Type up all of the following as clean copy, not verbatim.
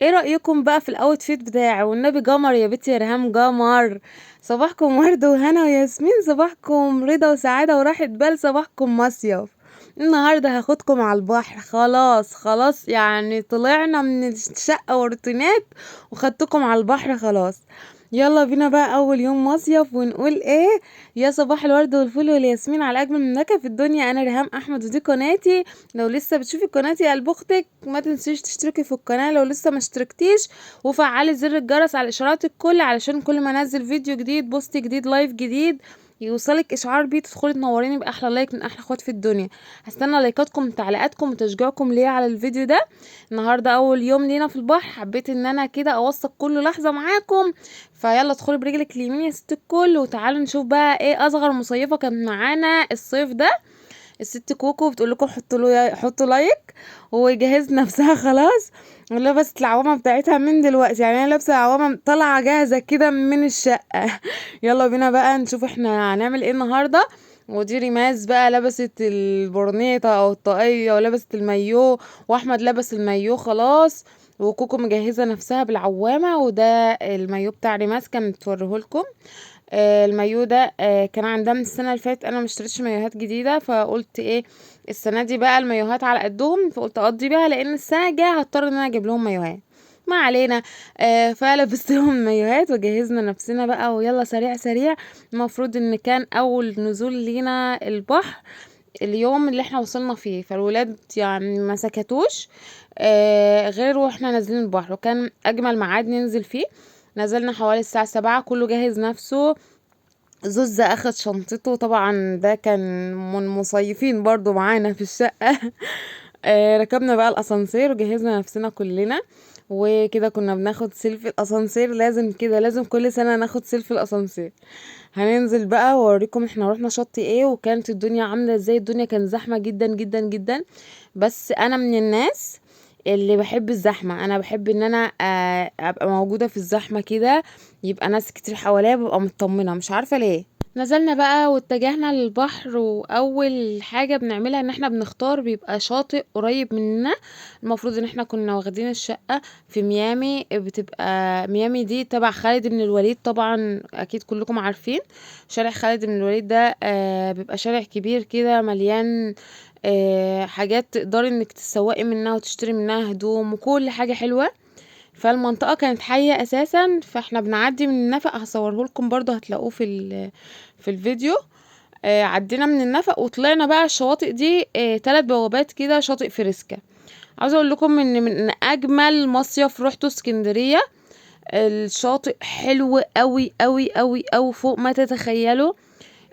ايه رأيكم بقى في الاوتفيت بتاعي؟ والنبي قمر يا بنتي يا ريهام قمر. صباحكم ورد وهنا وياسمين، صباحكم رضا وسعادة وراحة بال، صباحكم مصيف. النهاردة هاخدكم على البحر، خلاص خلاص يعني طلعنا من الشقة والروتينات وخدتكم على البحر خلاص. يلا بينا بقى اول يوم مصيف ونقول ايه. يا صباح الورد والفل والياسمين على اجمل منك في الدنيا. انا ريهام احمد ودي قناتي. لو لسه بتشوفي قناتي يا قلب اختك ما تنسيش تشتركي في القناه لو لسه ما اشتركتيش، وفعلي زر الجرس على اشعارات الكل علشان كل ما انزل فيديو جديد بوست جديد لايف جديد يوصلك اشعار بيه تدخلي تنوريني باحلى لايك من احلى اخوات في الدنيا. هستنى لايكاتكم وتعليقاتكم وتشجيعكم ليا على الفيديو ده. النهارده اول يوم لينا في البحر، حبيت ان انا كده اوثق كل لحظه معاكم. فيلا ادخلي برجلك اليمين يا ست الكل وتعالوا نشوف بقى ايه اصغر مصيفه كانت معانا الصيف ده. الست كوكو بتقول لكم حطوا لايك وجهزت نفسها خلاص، ولبست العوامة بتاعتها من دلوقتي، يعني انا لابسه العوامة طالعه جاهزه كده من الشقه. يلا بينا بقى نشوف احنا هنعمل ايه النهارده. ودي ريماز بقى لبست البورنيطه او الطاقية ولبست المايو، واحمد لبس المايو خلاص، وكوكو مجهزه نفسها بالعوامه، وده المايو بتاع ريماز كانت بتوريهولكم. المايو ده كان عندها من السنه اللي فاتت، انا مشتريتش مايوهات جديده فقلت ايه السنه دي بقى المايوهات على قدهم، فقلت اقضي بيها لان السنه الجايه هضطر ان انا اجيب لهم مايوهات. ما علينا. فلبست لهم مايوهات وجهزنا نفسنا بقى ويلا سريع سريع. المفروض ان كان اول نزول لينا البحر اليوم اللي احنا وصلنا فيه، فالولاد يعني ما سكتوش غير واحنا نازلين البحر، وكان اجمل ميعاد ننزل فيه. نزلنا حوالي الساعة 7، كله جهز نفسه. زوز اخد شنطته، طبعا ده كان من مصيفين برضو معانا في الشقة. ركبنا بقى الاسانسير وجهزنا نفسنا كلنا، وكده كنا بناخد سيلفي الاسانسير، لازم كده لازم كل سنة ناخد سيلفي الاسانسير. هننزل بقى واوريكم احنا رحنا شط ايه وكانت الدنيا عاملة ازاي. الدنيا كانت زحمة جدا جدا جدا، بس انا من الناس اللي بحب الزحمة، انا بحب ان انا ابقى موجودة في الزحمة كده، يبقى ناس كتير حواليا ببقى مطمنة مش عارفة ليه. نزلنا بقى واتجهنا للبحر، واول حاجة بنعملها ان احنا بنختار بيبقى شاطئ قريب مننا. المفروض ان احنا كنا واخدين الشقة في ميامي، بتبقى ميامي دي تبع خالد بن الوليد، طبعا اكيد كلكم عارفين. شارع خالد بن الوليد ده بيبقى شارع كبير كده مليان حاجات تقدري انك تسوقي منها وتشتري منها هدوم وكل حاجة حلوة. فالمنطقة كانت حية اساسا، فاحنا بنعدي من النفق، هصوره لكم برضو هتلاقوه في الفيديو. عدينا من النفق وطلعنا بقى الشواطئ دي 3 بوابات كده. شاطئ فريسكا، عاوزه اقول لكم ان من اجمل مصيف روحته اسكندرية. الشاطئ حلو قوي قوي قوي قوي فوق ما تتخيلوا.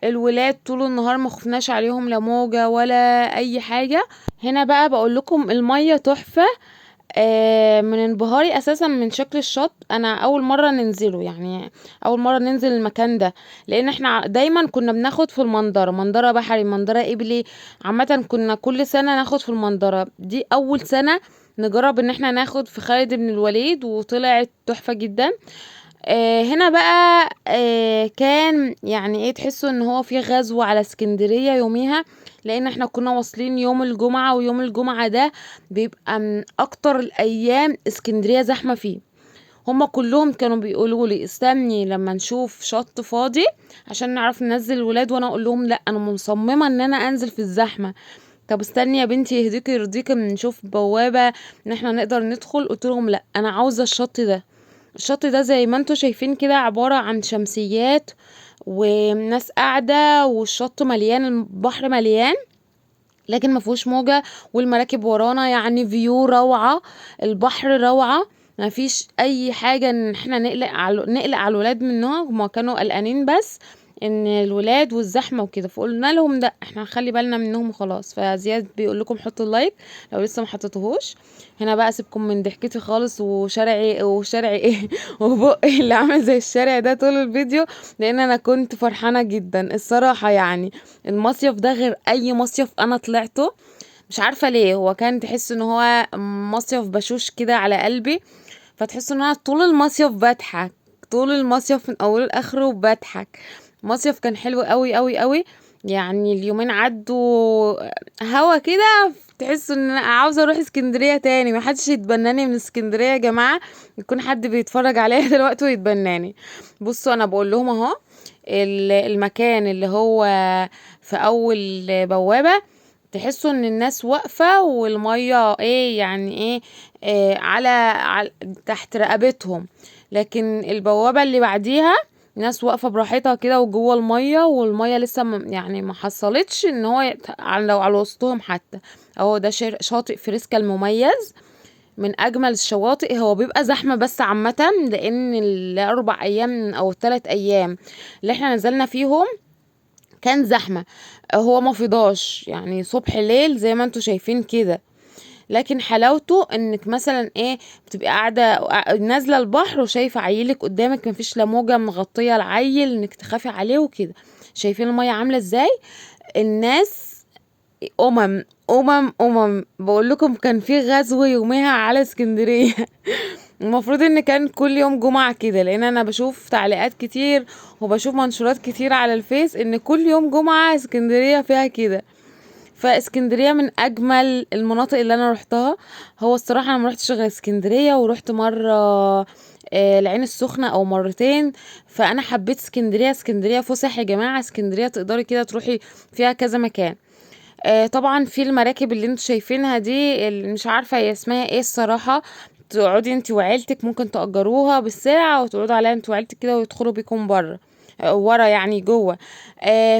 الولاد طول النهار ما خفناش عليهم لا موجة ولا اي حاجة. هنا بقى بقول لكم المية تحفة. من انبهاري اساسا من شكل الشط، انا اول مره ننزله يعني، اول مره ننزل المكان ده، لان احنا دايما كنا بناخد في المنظره، منظره بحري منظره قبلي. عامه كنا كل سنه ناخد في المنظره دي، اول سنه نجرب ان احنا ناخد في خالد بن الوليد وطلعت تحفه جدا. هنا بقى كان يعني ايه، تحسوا ان هو في غزو على اسكندرية يوميها، لان احنا كنا واصلين يوم الجمعة، ويوم الجمعة ده بيبقى من اكتر الايام اسكندرية زحمة فيه. هما كلهم كانوا بيقولوا لي استني لما نشوف شط فاضي عشان نعرف ننزل الولاد، وانا اقول لهم لا انا مصممة ان انا انزل في الزحمة. طب استني يا بنتي يهديكي يرضيكي نشوف بوابة ان احنا نقدر ندخل، قلت لهم لا انا عاوزة الشط ده. الشط ده زي ما انتوا شايفين كده عبارة عن شمسيات وناس قاعدة، والشط مليان، البحر مليان لكن ما فيهوش موجة، والمراكب ورانا يعني فيو روعة. البحر روعة، ما فيش اي حاجة ان احنا نقلق على الولاد منها، هما كانوا قلقانين بس ان الولاد والزحمة وكده، فقلنا لهم ده احنا نخلي بالنا منهم وخلاص. فزياد بيقول لكم حطوا اللايك لو لسه ما حطيتوهوش. هنا بقى سيبكم من ضحكتي خالص وشارعي ايه وبقي اللي عامل زي الشارع ده طول الفيديو، لان انا كنت فرحانة جدا الصراحة يعني. المصيف ده غير اي مصيف انا طلعته، مش عارفة ليه، هو كان تحس ان هو مصيف بشوش كده على قلبي. فتحس ان انا طول المصيف بضحك، طول المصيف من اوله لاخره بضحك. المصيف كان حلو قوي قوي قوي، يعني اليومين عدوا هوا كده، تحسوا ان انا عاوزه اروح اسكندريه تاني. ما حدش يتبناني من اسكندريه يا جماعه، يكون حد بيتفرج عليا دلوقتي ويتبناني. بصوا انا بقول لهم اهو، المكان اللي هو في اول بوابه، تحسوا ان الناس واقفه والميه ايه يعني ايه، على تحت رقبتهم. لكن البوابه اللي بعديها ناس واقفة براحتها كده وجوه المية، والمية لسه يعني ما حصلتش ان هو لو على وسطهم حتى. اهو ده شاطئ فريسكا المميز، من اجمل الشواطئ. هو بيبقى زحمة بس عامة، لان الاربع ايام او الثلاث ايام اللي احنا نزلنا فيهم كان زحمة. هو ما فضاش يعني صبح ليل زي ما انتوا شايفين كده. لكن حلاوته انك مثلا ايه، بتبقى قاعده نازله البحر وشايفه عيلك قدامك، مفيش لا موجه مغطيه العيل انك تخافي عليه وكده. شايفين الميه عامله ازاي؟ الناس امم بقول لكم كان في غزو يوميها على اسكندريه. المفروض ان كان كل يوم جمعة كده، لان انا بشوف تعليقات كتير وبشوف منشورات كتير على الفيس ان كل يوم جمعة اسكندرية فيها كده. فاسكندريه من اجمل المناطق اللي انا روحتها. هو الصراحه انا ما روحتش غير اسكندريه، ورحت مره العين السخنه او مرتين. فانا حبيت اسكندريه. اسكندريه فسح يا جماعه، اسكندريه تقدري كده تروحي فيها كذا مكان. طبعا في المراكب اللي انتوا شايفينها دي، اللي مش عارفه هي اسمها ايه الصراحه، تقعدي انت وعيلتك، ممكن تأجروها بالساعة وتقعدوا عليها انت وعيلتك كده ويدخلوا بيكم بره، ورا يعني جوه.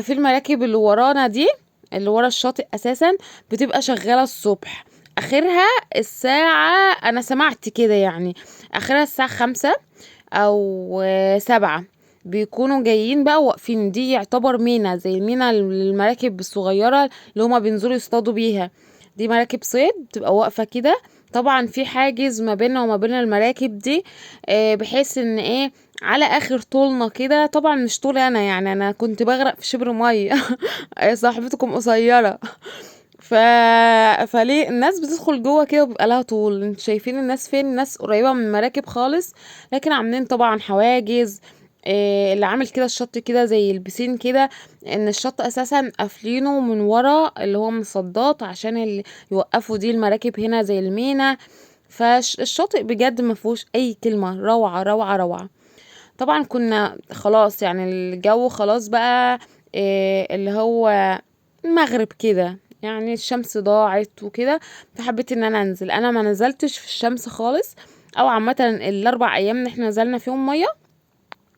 في المراكب اللي ورانا دي، اللي ورا الشاطئ اساسا، بتبقى شغالة الصبح. اخرها الساعة، انا سمعت كده يعني، اخرها الساعة 5 او 7، بيكونوا جايين بقى واقفين. دي يعتبر مينا، زي المينا المراكب الصغيرة اللي هما بينزلوا يصطادوا بيها. دي مراكب صيد بتبقى واقفة كده. طبعا في حاجز ما بيننا وما بين المراكب دي، بحيث ان ايه، على اخر طولنا كده. طبعا مش طولي انا، يعني انا كنت بغرق في شبر ميه. صاحبتكم قصيره. ف... فليه الناس بتدخل جوه كده وبيبقى لها طول؟ انتوا شايفين الناس فين؟ الناس قريبه من المراكب خالص، لكن عاملين طبعا حواجز. اللي عامل كده الشط كده زي البسين كده، ان الشط اساسا قافلينه من ورا اللي هو مصدات، عشان اللي يوقفوا دي المراكب هنا زي المينا. فالشاطئ بجد ما فيهوش اي كلمه، روعه روعه روعه. طبعا كنا خلاص يعني الجو خلاص بقى، اللي هو المغرب كده، يعني الشمس ضاعت وكده. فحبيت ان انا انزل. انا ما نزلتش في الشمس خالص، او عامه الاربع ايام اللي احنا نزلنا فيهم ميه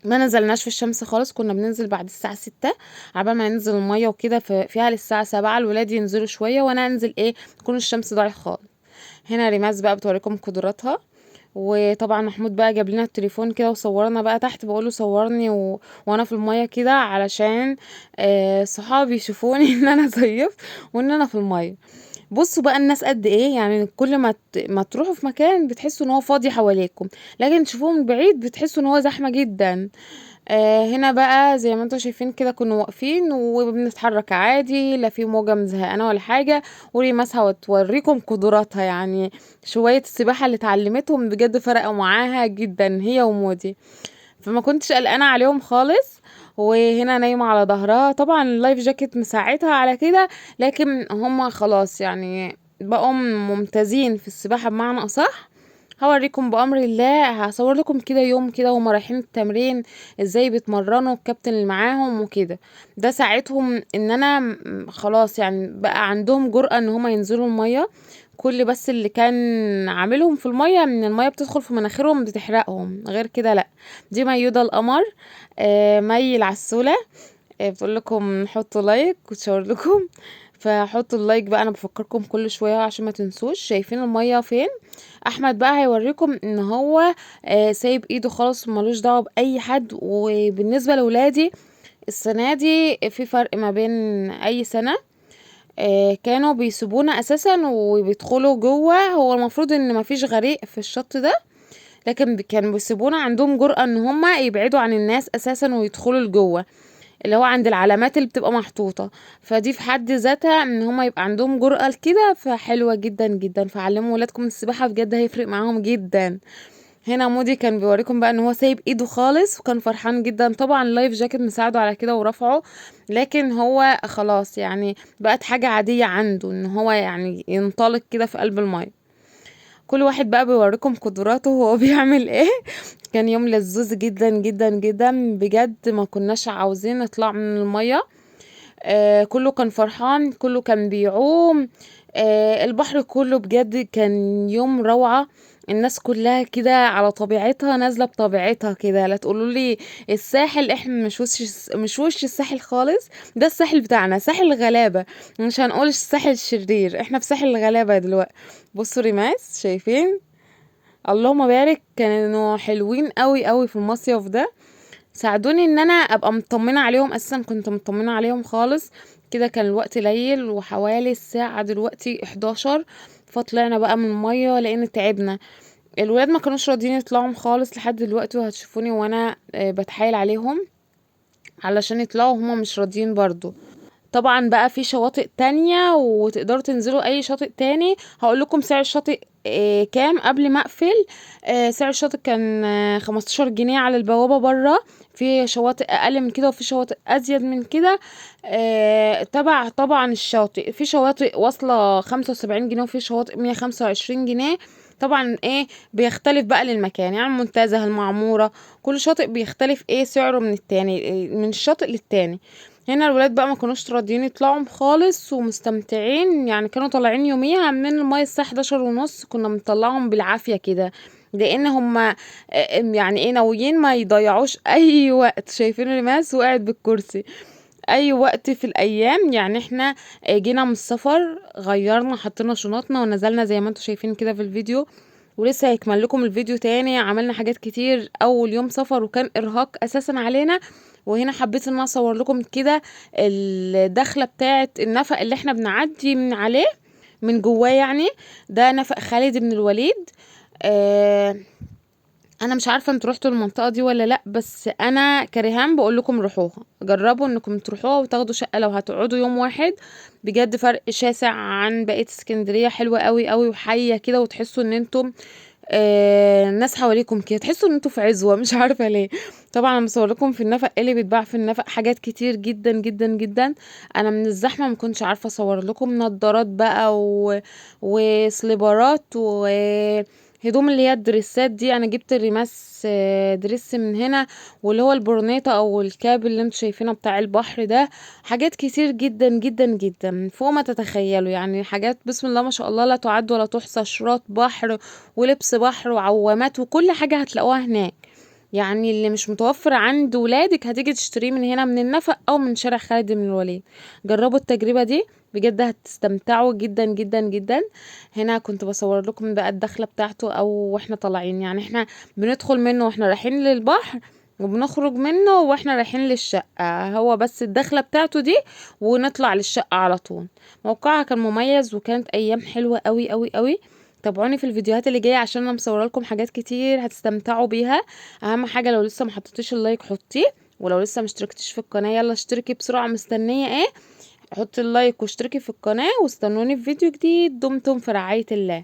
ما نزلناش في الشمس خالص. كنا بننزل بعد الساعة 6 عبال ما ننزل المية وكده، فيها للساعة 7 الولاد ينزلوا شوية وانا انزل ايه، تكون الشمس ضاعت خالص. هنا ريماس بقى بتوريكم قدراتها. وطبعا محمود بقى جاب لنا التليفون كده وصورنا بقى تحت، بقوله صورني وانا في المية كده، علشان صحابي يشوفوني ان انا زيف وان انا في المية. بصوا بقى الناس قد ايه، يعني كل ما تروحوا في مكان بتحسوا ان هو فاضي حواليكم، لكن تشوفوه من بعيد بتحسوا ان هو زحمة جدا. هنا بقى زي ما انتوا شايفين كده، كنا واقفين وبنتحرك عادي، لا في موجة مزهقانة ولا حاجة. وريماس هتوريكم قدراتها، يعني شوية السباحة اللي اتعلمتهم بجد فرقوا معاها جدا هي ومودي. فما كنتش قلقانة عليهم خالص. وهنا نايمة على ظهرها، طبعا اللايف جاكيت مساعدها على كده، لكن هما خلاص يعني بقوا ممتازين في السباحة بمعنى أصح. هوريكم بأمر الله، هصور لكم كده يوم كده وهما رايحين التمرين ازاي بيتمرنوا، الكابتن اللي معاهم وكده. ده ساعتهم ان انا خلاص يعني بقى عندهم جرأة ان هما ينزلوا المية. كل بس اللي كان عاملهم في المية ان المية بتدخل في مناخيرهم بتحرقهم، غير كده لا. دي ميودة القمر، مي العسولة. بتقول لكم حطوا لايك وتشاور لكم. فحطوا اللايك بقى، انا بفكركم كل شويه عشان ما تنسوش. شايفين الميه فين؟ احمد بقى هيوريكم ان هو سايب ايده خالص، ملوش دعوه باي حد. وبالنسبه لاولادي، السنه دي في فرق ما بين اي سنه. كانوا بيسيبونا اساسا وبيدخلوا جوه. هو المفروض ان مفيش غريق في الشط ده، لكن كانوا بيسيبونا عندهم جرأة ان هما يبعدوا عن الناس اساسا ويدخلوا لجوه، اللي هو عند العلامات اللي بتبقى محطوطة. فدي في حد ذاتها ان هما يبقى عندهم جرأة لكده، فحلوة جدا جدا. فعلموا ولادكم السباحة بجد هيفرق معاهم جدا. هنا مودي كان بيوريكم بقى ان هو سايب ايده خالص وكان فرحان جدا. طبعا اللايف جاكيت مساعده على كده ورفعه، لكن هو خلاص يعني بقت حاجة عادية عنده ان هو يعني ينطلق كده في قلب المية. كل واحد بقى بيوريكم قدراته وهو بيعمل ايه. كان يوم لذوذ جدا جدا جدا بجد، ما كناش عاوزين نطلع من المية. كله كان فرحان، كله كان بيعوم. البحر كله بجد كان يوم روعة. الناس كلها كده على طبيعتها، نازلة بطبيعتها كده. لا تقولوا لي الساحل، احنا مش وش الساحل خالص. ده الساحل بتاعنا، ساحل الغلابة. مش هنقول الساحل الشرير، احنا في ساحل الغلابة دلوقتي. بصوا ريماس، شايفين؟ اللهم بارك، كانوا حلوين قوي قوي في المصيف ده. ساعدوني ان انا ابقى مطمنه عليهم، اساسا كنت مطمنه عليهم خالص. كده كان الوقت ليل وحوالي الساعه دلوقتي 11. فطلعنا بقى من الميه لان تعبنا. الولاد ما كانوش راضيين يطلعوا خالص لحد دلوقتي، وهتشوفوني وانا بتحايل عليهم علشان يطلعوا، هما مش راضيين برضو. طبعا بقى في شواطئ تانية وتقدروا تنزلوا اي شاطئ تاني. هقول لكم سعر الشاطئ كام قبل ما اقفل. سعر الشاطئ كان 15 جنيه على البوابة برا. في شواطئ اقل من كده وفي شواطئ ازيد من كده. تبع طبعا الشاطئ، في شواطئ واصلة 75 جنيه وفي شواطئ 125 جنيه. طبعا ايه بيختلف بقى للمكان، يعني المنتزه، المعمورة، كل شاطئ بيختلف ايه سعره من التاني، من الشاطئ للتاني. هنا الولاد بقى ما كانوش راضيين يطلعوا خالص ومستمتعين، يعني كانوا طالعين يوميها من المية الساعة 11:30، كنا بنطلعهم بالعافية كده. لان هما يعني ايه ناويين ما يضيعوش اي وقت. شايفين ريماس وقعت بالكرسي؟ اي وقت في الايام. يعني احنا جينا من السفر، غيرنا، حطينا شنطنا ونزلنا زي ما انتم شايفين كده في الفيديو. ولسه هيكمل لكم الفيديو تاني. عملنا حاجات كتير اول يوم سفر وكان ارهاق اساسا علينا. وهنا حبيت ان انا اصور لكم كده الدخله بتاعه النفق اللي احنا بنعدي من عليه من جواه يعني. ده نفق خالد بن الوليد. آه انا مش عارفه انتوا رحتوا المنطقه دي ولا لا، بس انا كريهام بقول لكم روحوها، جربوا انكم تروحوها وتاخدوا شقه لو هتقعدوا يوم واحد. بجد فرق شاسع عن بقيه اسكندريه، حلوه قوي قوي وحيه كده، وتحسوا ان انتم الناس حواليكم كده، تحسوا ان انتوا في عزوه، مش عارفه ليه. طبعا انا مصور لكم في النفق اللي بيتباع في النفق حاجات كتير جدا جدا جدا. انا من الزحمه ما كنتش عارفه اصور لكم نضارات بقى وسليبرات هدوم اللي هي الدريسات دي. انا جبت الريماس دريس من هنا، واللي هو البورنيطه او الكاب اللي انتوا شايفينه بتاع البحر ده. حاجات كتير جدا جدا جدا فوق ما تتخيلوا، يعني حاجات بسم الله ما شاء الله لا تعد ولا تحصى. شراط بحر ولبس بحر وعوامات وكل حاجه هتلاقوها هناك. يعني اللي مش متوفر عند ولادك هتيجي تشتريه من هنا من النفق او من شارع خالد بن الوليد. جربوا التجربة دي، بجد هتستمتعوا جدا جدا جدا. هنا كنت بصور لكم بقى الدخلة بتاعته او واحنا طالعين. يعني احنا بندخل منه واحنا رايحين للبحر، وبنخرج منه واحنا رايحين للشقة. هو بس الدخلة بتاعته دي ونطلع للشقة على طول. موقعها كان مميز وكانت ايام حلوة قوي قوي قوي. تابعوني في الفيديوهات اللي جايه عشان انا مصوره لكم حاجات كتير هتستمتعوا بيها. اهم حاجه لو لسه ما حطيتيش اللايك حطيه، ولو لسه مشتركتيش في القناه يلا اشتركي بسرعه. مستنيه ايه؟ حطي اللايك واشتركي في القناه واستنوني في فيديو جديد. دمتم في رعايه الله.